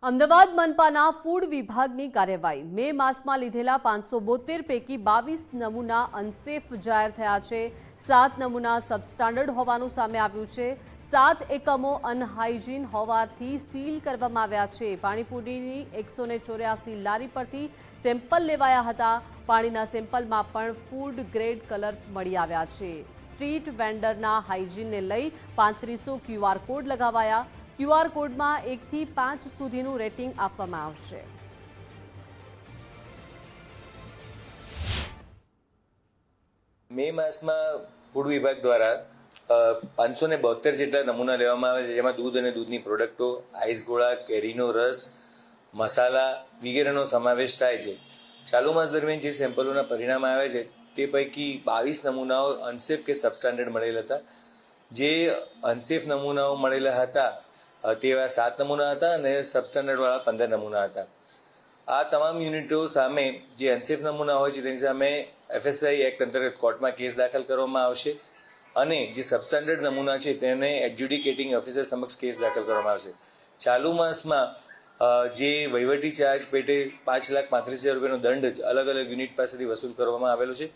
Ahmedabad મનપાના food વિભાગની કાર્યવાહી મે માસમાં લીધેલા 572 પૈકી 22 નમૂના અનસેફ જાહેર થયા છે। 7 નમૂના સબસ્ટાન્ડર્ડ હોવાનું સામે આવ્યું છે। 7 એકમો અનહાઇજીન હોવાથી સીલ કરવામાં આવ્યા છે। પાણીપુરીની 184 લારી પરથી સેમ્પલ લેવાયા હતા। પાણીના સેમ્પલમાં પણ ફૂડ ગ્રેડ કલર મળી આવ્યા છે। સ્ટ્રીટ વેન્ડરના હાઇજીનને લઈ 3500 QR કોડ લગાવાયા। QR કોડમાં 1 થી 5 સુધીનું રેટિંગ આપવામાં આવશે। મે માસમાં ફૂડ વિભાગ દ્વારા 572 જેટલા નમૂના લેવામાં આવે છે, જેમાં દૂધ અને દૂધની પ્રોડક્ટો, આઈસ ગોળા, કેરીનો રસ, મસાલા વગેરેનો સમાવેશ થાય છે। ચાલુ માસ દરમિયાન જે સેમ્પલોના પરિણામ આવે છે તે પૈકી 22 નમૂનાઓ અનસેફ કે સબસ્ટાન્ડર્ડ મળેલ હતા। જે અનસેફ નમૂનાઓ મળેલા હતા તેવા 7 નમૂના હતા અને સબસ્ટાન્ડર્ડવાળા 15 નમૂના હતા। આ તમામ યુનિટો સામે જે અનસેફ નમૂના હોય છે તેની સામે FSI એક્ટ અંતર્ગત કોર્ટમાં કેસ દાખલ કરવામાં આવશે અને જે સબસ્ટાન્ડર્ડ નમૂના છે તેને એડજ્યુડિકેટિંગ ઓફિસર સમક્ષ કેસ દાખલ કરવામાં આવશે। ચાલુ માસમાં જે વહીવટી ચાર્જ પેટે 5,35,000 રૂપિયાનો દંડ અલગ અલગ યુનિટ પાસેથી વસૂલ કરવામાં આવેલો છે।